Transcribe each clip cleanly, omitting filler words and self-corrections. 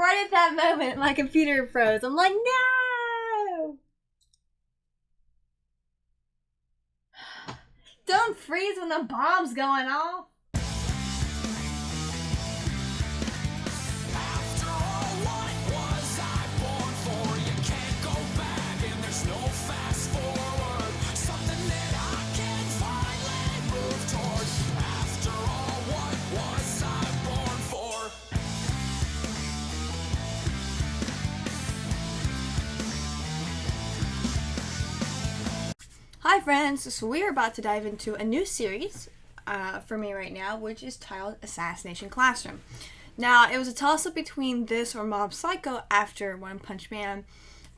right at that moment, my computer froze. I'm like, no! Don't freeze when the bomb's going off. Hi friends, so we are about to dive into a new series for me right now, which is titled Assassination Classroom. Now, it was a toss-up between this or Mob Psycho after One Punch Man,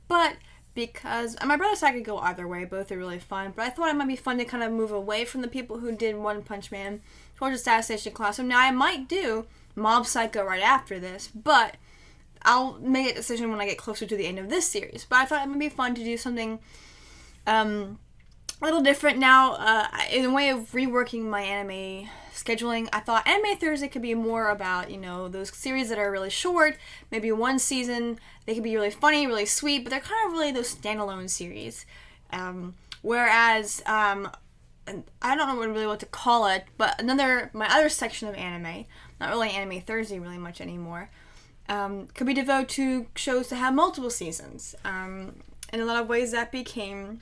but because my brother said I could go either way, both are really fun, but I thought it might be fun to kind of move away from the people who did One Punch Man towards Assassination Classroom. Now, I might do Mob Psycho right after this, but I'll make a decision when I get closer to the end of this series. But I thought it might be fun to do something a little different now, in a way of reworking my anime scheduling. I thought Anime Thursday could be more about, those series that are really short, maybe one season. They could be really funny, really sweet, but they're kind of really those standalone series. Whereas, I don't know really what to call it, but my other section of anime, not really Anime Thursday really much anymore, could be devoted to shows that have multiple seasons. In a lot of ways that became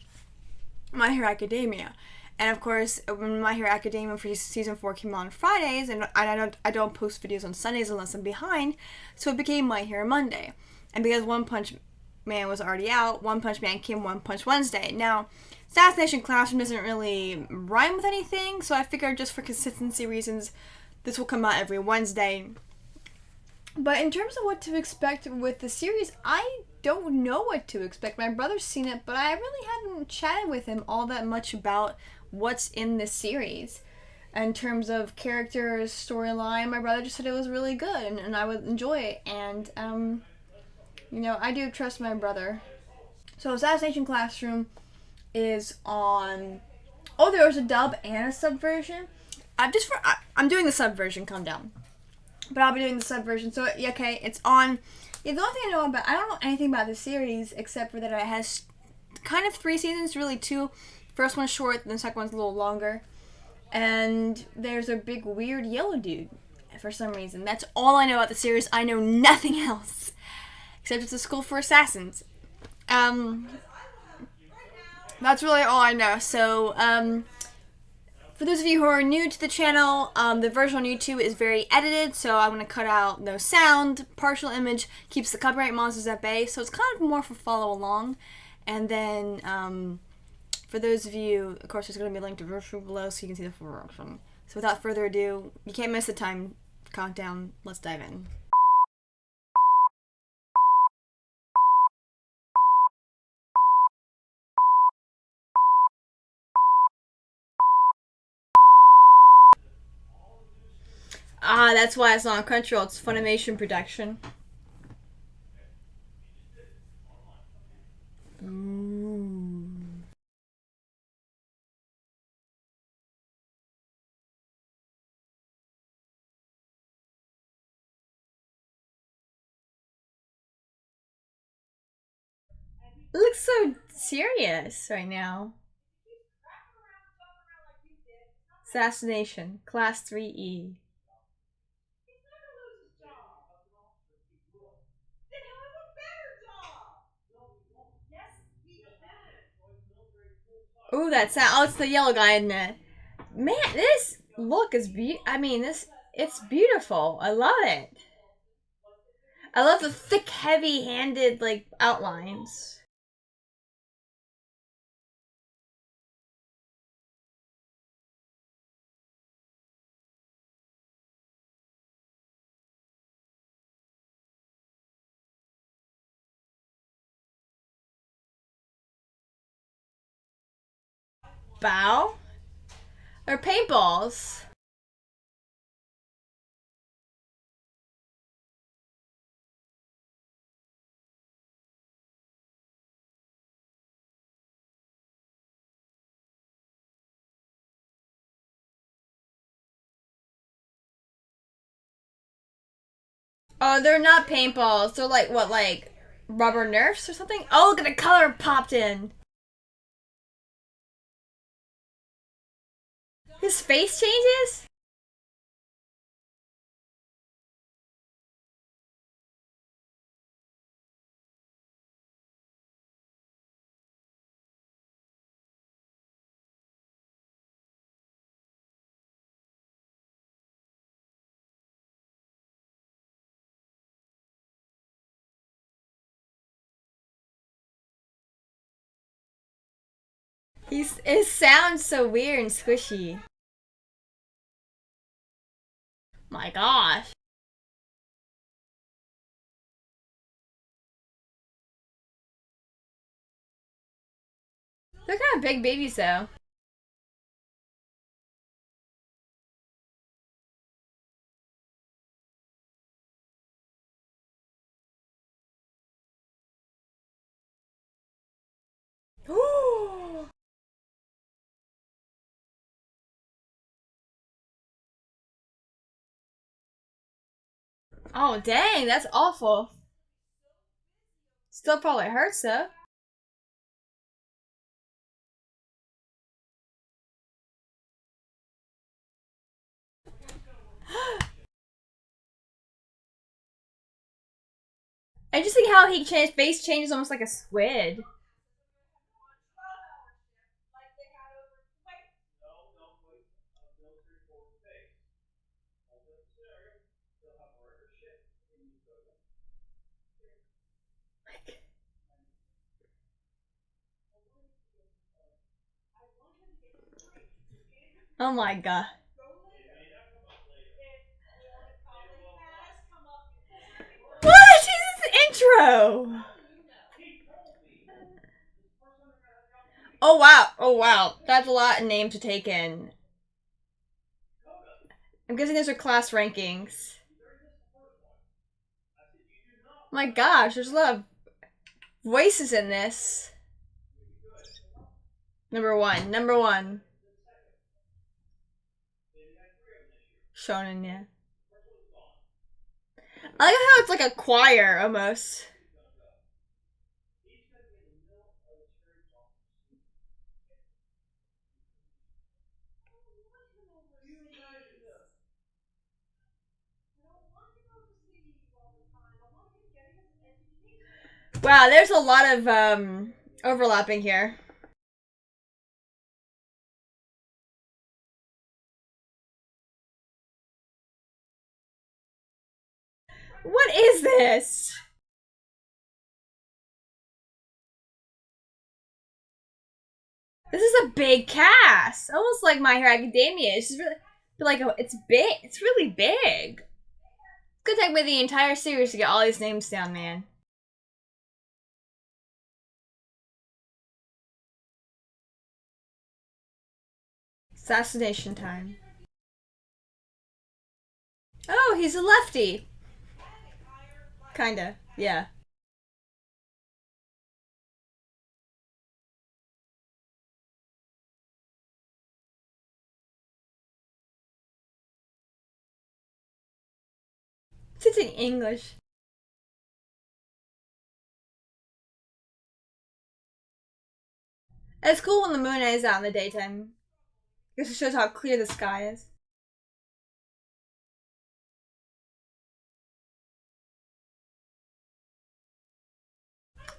My Hero Academia. And of course, when My Hero Academia for season 4 came out on Fridays, and I don't post videos on Sundays unless I'm behind, so it became My Hero Monday. And because One Punch Man was already out, One Punch Man came One Punch Wednesday. Now, Assassination Classroom doesn't really rhyme with anything, so I figured just for consistency reasons, this will come out every Wednesday. But in terms of what to expect with the series, I don't know what to expect. My brother's seen it, but I really haven't chatted with him all that much about what's in this series. In terms of characters, storyline, my brother just said it was really good and I would enjoy it. And, I do trust my brother. So Assassination Classroom is on... Oh, there was a dub and a sub version? I'm doing the sub version, calm down. But I'll be doing the sub version. So, okay, it's on... Yeah, the only thing I know about... I don't know anything about the series, except for that it has kind of 3 seasons, really 2. First one's short, and the second one's a little longer. And there's a big, weird yellow dude, for some reason. That's all I know about the series. I know nothing else. Except it's a school for assassins. That's really all I know. So, for those of you who are new to the channel, the version on YouTube is very edited, so I'm going to cut out no sound, partial image, keeps the copyright monsters at bay, so it's kind of more for follow along. And then, for those of you, of course, there's going to be a link to virtual below so you can see the full version. So without further ado, you can't miss the time countdown, let's dive in. Ah, that's why it's not on Crunchyroll. It's Funimation production. Ooh. It looks so serious right now. Assassination, Class 3E. Ooh, that sound. Oh, it's the yellow guy in there. Man, this look is it's beautiful. I love it. I love the thick, heavy-handed, outlines. Bow? Or paintballs? Oh, they're not paintballs. They're like what, like rubber nerfs or something? Oh, look at the color popped in. His face changes? It sounds so weird and squishy. My gosh. They're kind of big babies though. Oh dang, that's awful. Still probably hurts though. I just think how he changed face changes almost like a squid. Oh my god. What is this intro? Oh wow. Oh wow. That's a lot of name to take in. I'm guessing those are class rankings. My gosh, there's a lot of voices in this. Number one. Number one. Shonen, yeah. I like how it's like a choir almost. Wow, there's a lot of overlapping here. What is this? This is a big cast, almost like My Hero Academia. It's just really, like it's big. It's really big. It's gonna take me the entire series to get all these names down, man. Assassination time. Oh, he's a lefty. Kinda, yeah. It's in English. It's cool when the moon is out in the daytime. Because it shows how clear the sky is.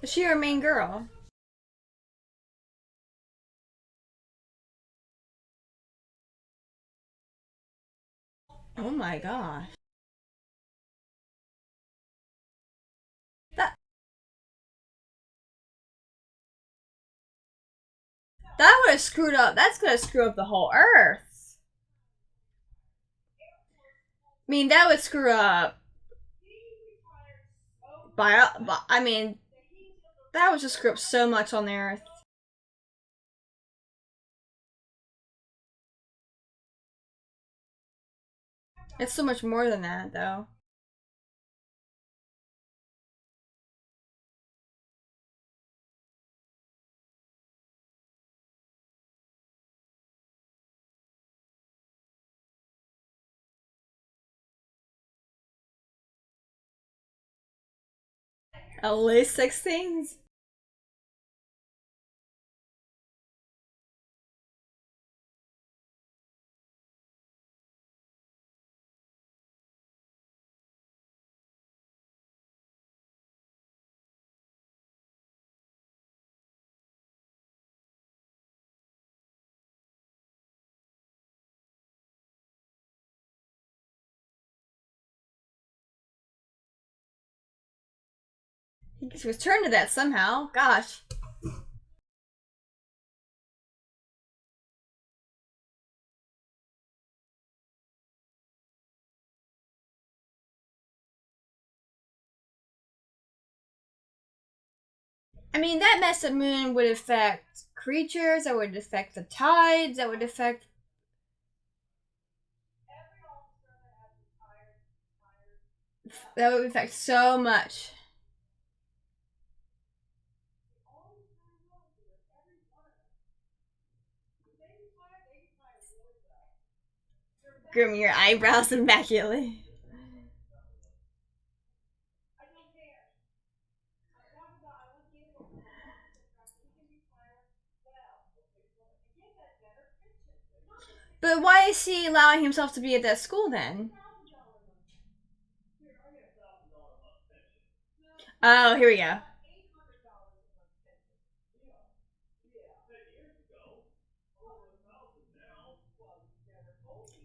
Is she our main girl? Oh my gosh. That that would have screwed up. That's gonna screw up the whole Earth. I mean, that would screw up I mean, that would just screw up so much on the Earth. It's so much more than that, though. At least 16? He gets returned to that somehow. Gosh. I mean, that mess of moon would affect creatures, that would affect the tides, that would affect so much. Groom your eyebrows immaculately. But why is he allowing himself to be at that school then? Oh, here we go.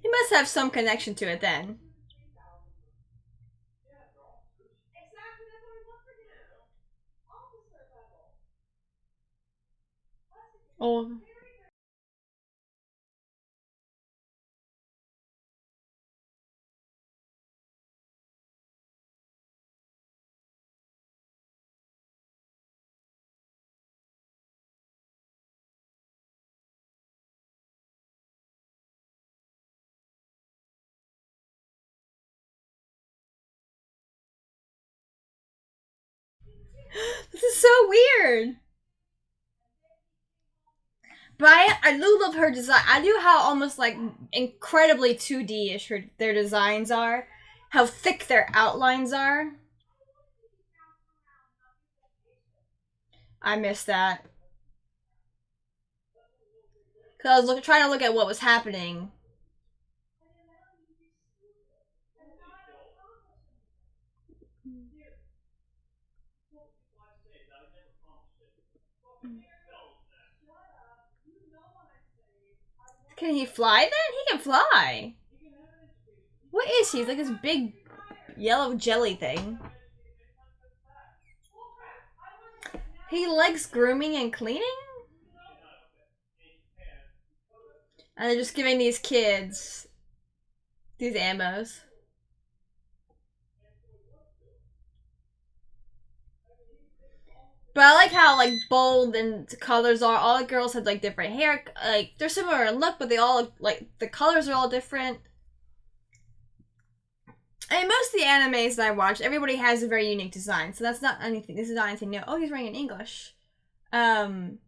He must have some connection to it then. Oh. This is so weird. But I do love her design. I do how almost like incredibly 2D-ish their designs are. How thick their outlines are. I miss that. Because I was trying to look at what was happening. Can he fly then? He can fly. What is he? He's like this big yellow jelly thing. He likes grooming and cleaning? And they're just giving these kids these ammos. But I like how like bold and colors are. All the girls had like different hair. Like they're similar in look, but they all like the colors are all different. And most of the animes that I watch, everybody has a very unique design. So that's not anything. This is not anything new. Oh, he's writing in English. Um,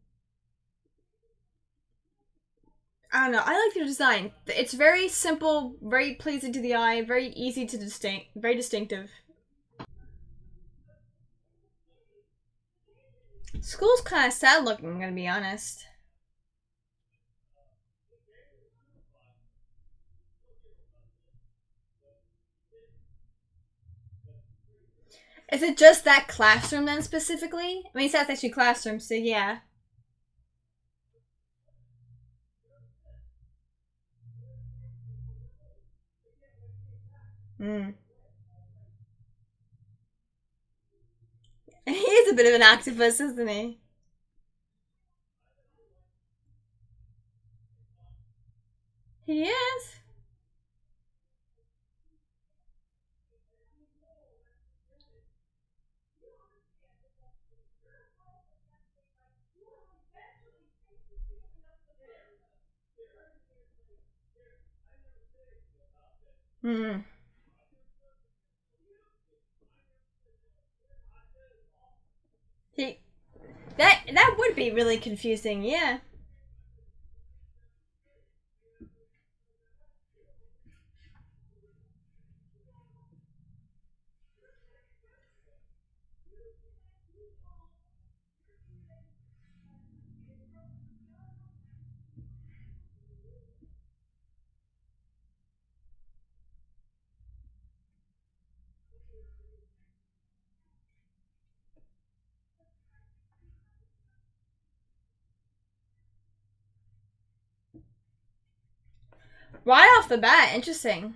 I don't know. I like their design. It's very simple, very pleasing to the eye, very easy to distinct, very distinctive. School's kind of sad looking. I'm gonna be honest. Is it just that classroom then specifically? I mean, it's not actually classroom, so yeah. Mm. He is a bit of an octopus, isn't he? He is. Hmm. He that would be really confusing. Yeah. Right off the bat, interesting.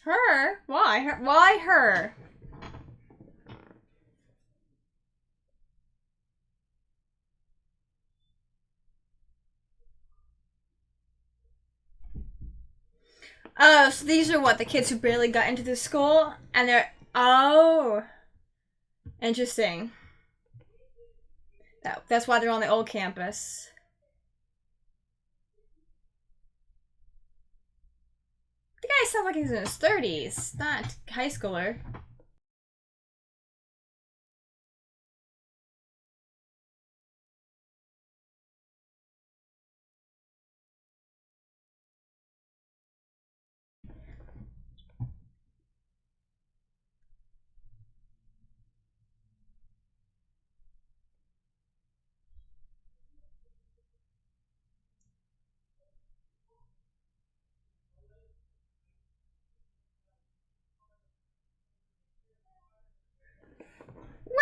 Her? Why? Her? Why her? Oh, so these are what, the kids who barely got into the school? And they're. Oh. Interesting. That's why they're on the old campus. The guy sounds like he's in his 30s, not high schooler.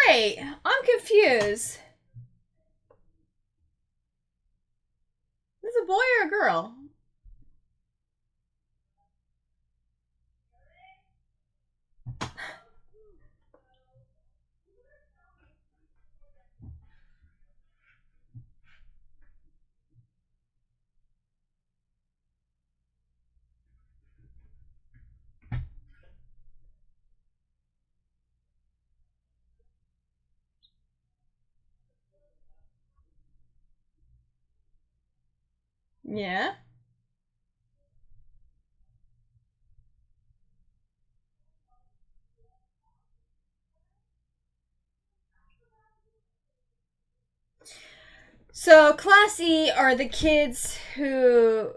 Wait, I'm confused. Is it a boy or a girl? Yeah. So, Class E are the kids who.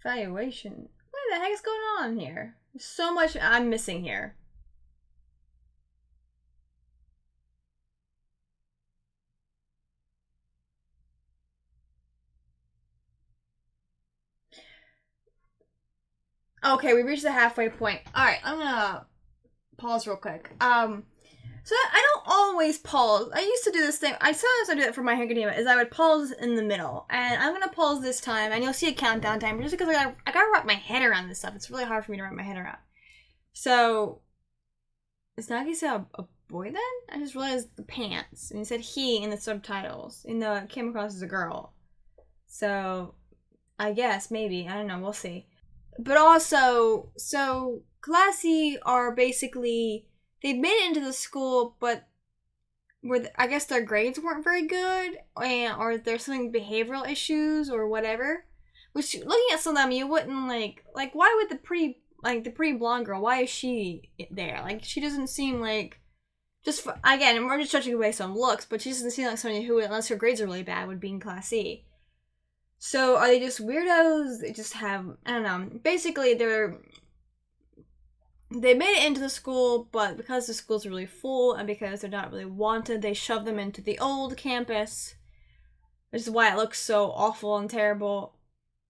Evaluation. What the heck is going on here? There's so much I'm missing here. Okay, we reached the halfway point. Alright, I'm gonna pause real quick. So I don't always pause. I used to do this thing. Sometimes I do it for My Hero Academia. Is I would pause in the middle, and I'm gonna pause this time, and you'll see a countdown timer just because I gotta wrap my head around this stuff. It's really hard for me to wrap my head around. So is Nagisa a boy then? I just realized the pants, and he said he in the subtitles. In the it came across as a girl. So I guess maybe I don't know. We'll see. But also, so Classy are basically they've made it into the school, but where I guess their grades weren't very good, or there's something behavioral issues or whatever. Which looking at some of them, you wouldn't like why would the pretty blonde girl, why is she there? Like she doesn't seem like just for, again, we're just judging based on looks, but she doesn't seem like somebody who, unless her grades are really bad, would be in Class C. So are they just weirdos? They just have I don't know. Basically, they made it into the school, but because the school's really full and because they're not really wanted, they shove them into the old campus, which is why it looks so awful and terrible.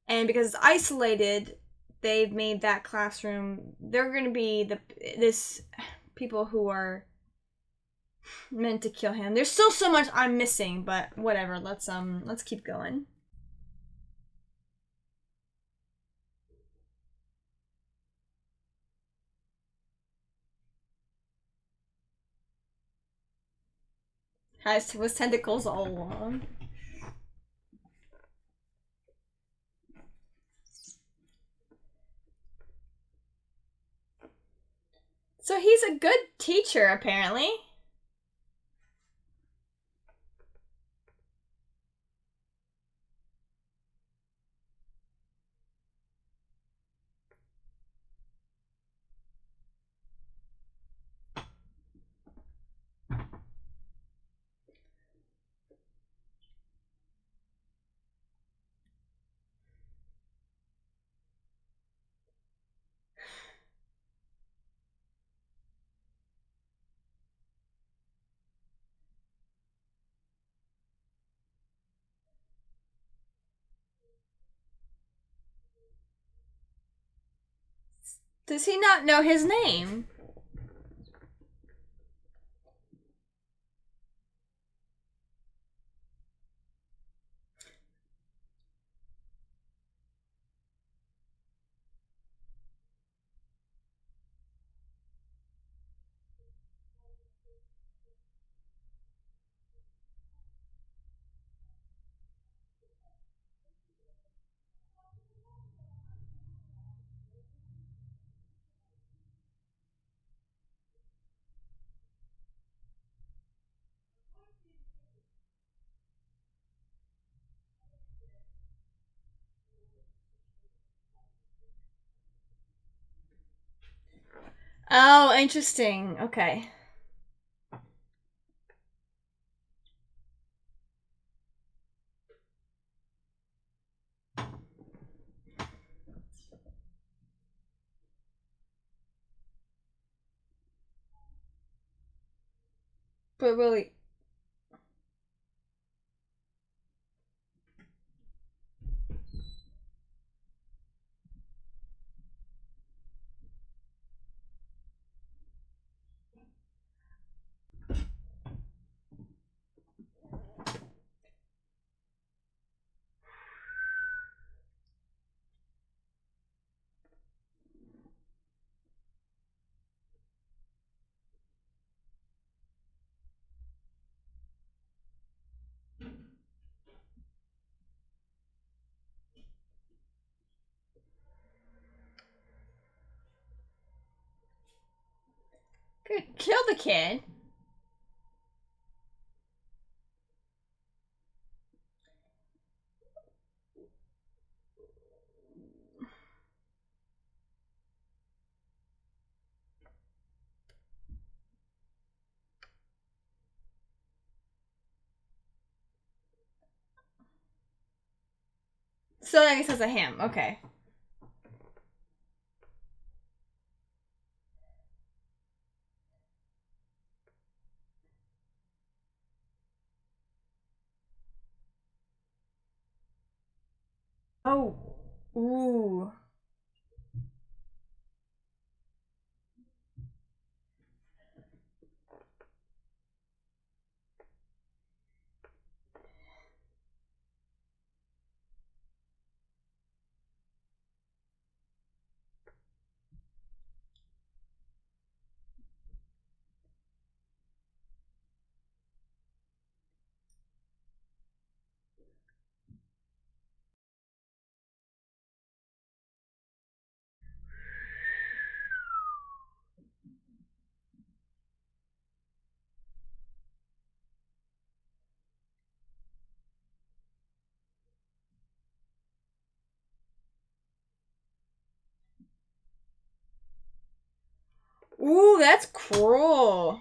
And because it's isolated, they've made that classroom. They're going to be this people who are meant to kill him. There's still so much I'm missing, but whatever. Let's keep going. Has was tentacles all along. So he's a good teacher, apparently. Does he not know his name? Oh, interesting. Okay. But really, could kill the kid. So I guess it's a him. Okay. Oh. Ooh. Ooh, that's cruel.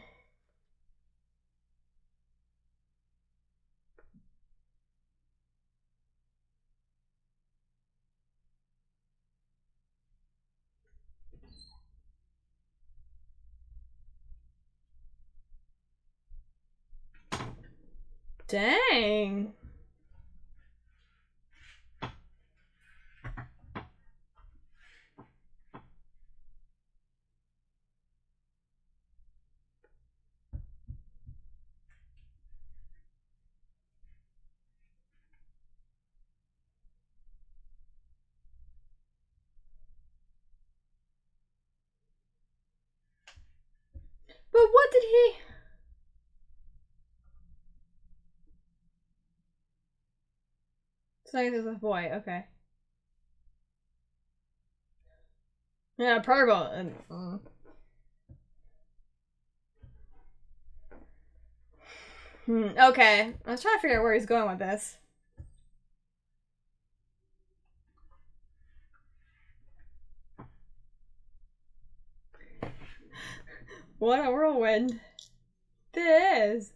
Dang. But what did he... So I guess it's a boy. Okay. Yeah, purple. Okay. I was trying to figure out where he's going with this. What a whirlwind. This.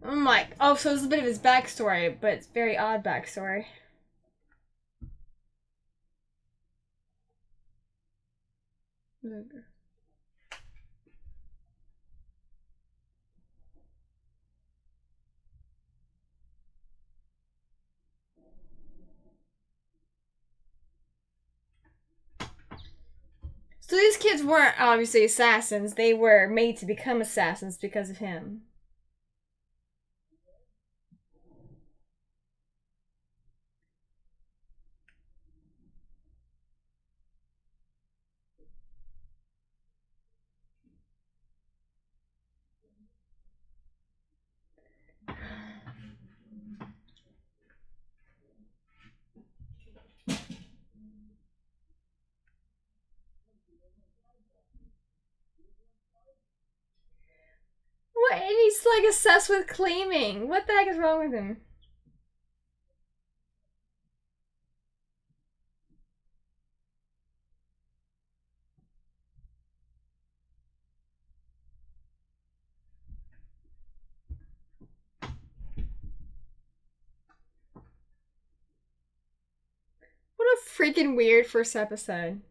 I'm like, oh, so it's a bit of his backstory, but it's very odd backstory. So these kids weren't obviously assassins. They were made to become assassins because of him. What? And he's like obsessed with claiming. What the heck is wrong with him? What a freaking weird first episode.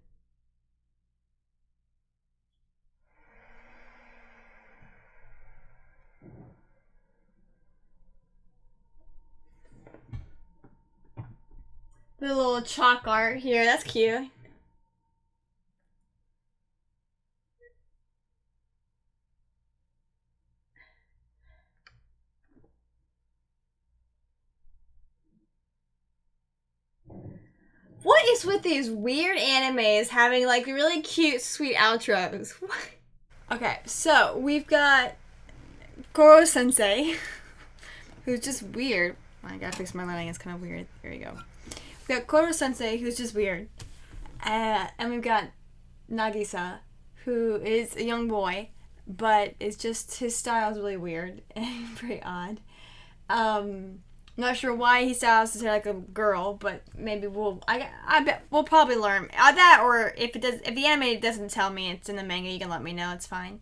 The little chalk art here, that's cute. What is with these weird animes having like really cute, sweet outros? Okay, so we've got Goro Sensei, who's just weird. I gotta fix my lighting, it's kind of weird. There you go. We've got Goro Sensei, who's just weird. And we've got Nagisa, who is a young boy, but it's just his style is really weird and very odd. Not sure why he styles to say like a girl, but maybe I bet we'll probably learn that, or if the anime doesn't tell me it's in the manga, you can let me know. It's fine.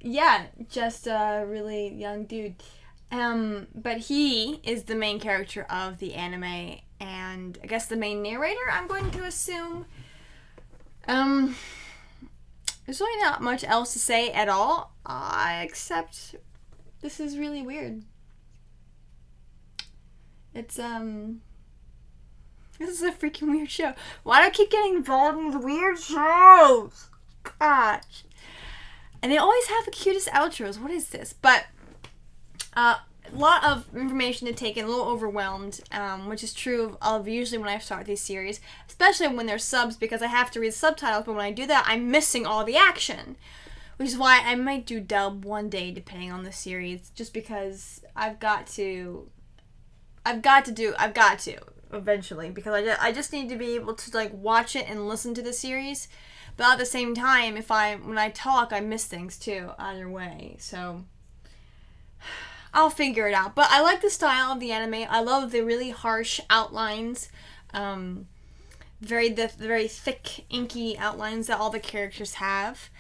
Yeah, just a really young dude. But he is the main character of the anime, and I guess the main narrator, I'm going to assume. There's really not much else to say at all, except this is really weird. It's, this is a freaking weird show. Why do I keep getting involved in these weird shows? Gosh. And they always have the cutest outros. What is this? But, a lot of information to take in, a little overwhelmed, which is true of usually when I start these series, especially when there's subs, because I have to read subtitles, but when I do that, I'm missing all the action. Which is why I might do dub one day, depending on the series, just because I've got to eventually, because I just need to be able to like watch it and listen to the series, but at the same time, when I talk, I miss things too, either way, so I'll figure it out. But I like the style of the anime. I love the really harsh outlines, the very thick, inky outlines that all the characters have.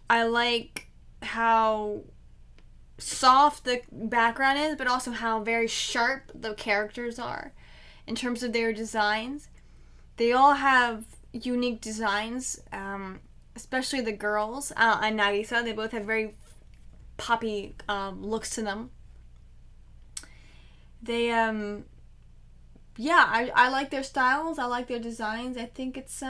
I like how soft the background is, but also how very sharp the characters are in terms of their designs. They all have unique designs, especially the girls and Nagisa. They both have very poppy looks to them. They I like their styles. I like their designs. I think it's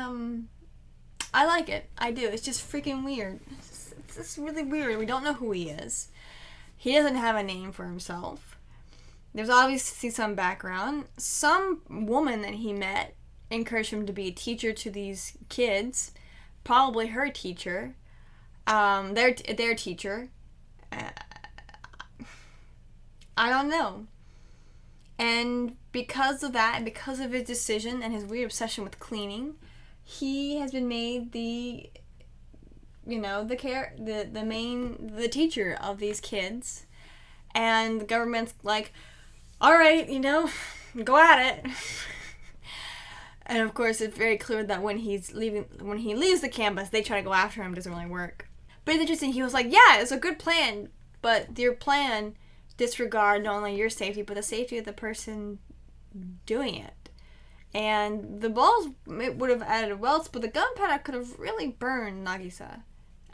I like it. I do. It's just freaking weird. It's just really weird. We don't know who he is. He doesn't have a name for himself. There's obviously some background. Some woman that he met encouraged him to be a teacher to these kids. Probably her teacher. Their teacher. I don't know. And because of that, and because of his decision and his weird obsession with cleaning, he has been made the teacher of these kids. And the government's like, all right, go at it. And of course, it's very clear that when he leaves the campus, they try to go after him. It doesn't really work. But it's interesting, he was like, yeah, it's a good plan, but your plan disregard not only your safety, but the safety of the person doing it. And the balls would have added welts, but the gunpowder could have really burned Nagisa.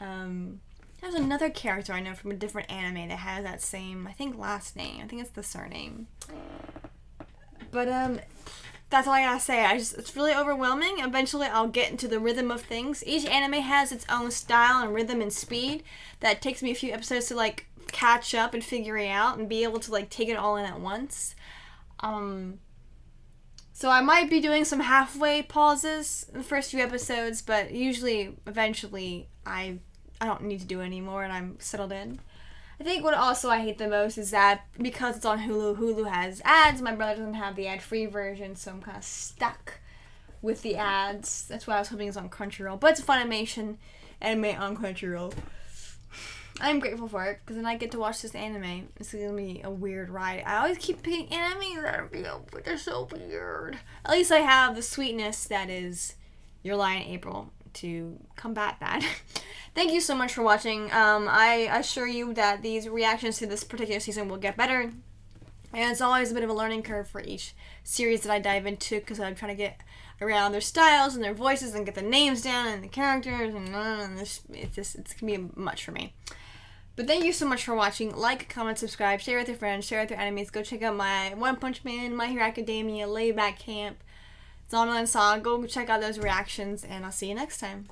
There's another character I know from a different anime that has that same, I think, last name. I think it's the surname. But, that's all I gotta say. It's really overwhelming. Eventually, I'll get into the rhythm of things. Each anime has its own style and rhythm and speed that takes me a few episodes to, like, catch up and figure it out and be able to, like, take it all in at once. So I might be doing some halfway pauses in the first few episodes, but usually, eventually, I don't need to do it anymore and I'm settled in. I think what also I hate the most is that because it's on Hulu, Hulu has ads. My brother doesn't have the ad-free version, so I'm kind of stuck with the ads. That's why I was hoping it was on Crunchyroll. But it's Funimation anime on Crunchyroll. I'm grateful for it, because then I get to watch this anime. It's going to be a weird ride. I always keep picking anime that are but they're so weird. At least I have the sweetness that is Your Lie in April to combat that. Thank you so much for watching. I assure you that these reactions to this particular season will get better. And it's always a bit of a learning curve for each series that I dive into, because I'm trying to get around their styles and their voices and get the names down and the characters and it's going to be much for me. But thank you so much for watching. Like, comment, subscribe, share with your friends, share with your enemies. Go check out my One Punch Man, My Hero Academia, Layback Camp, Zombieland Saga. Go check out those reactions, and I'll see you next time.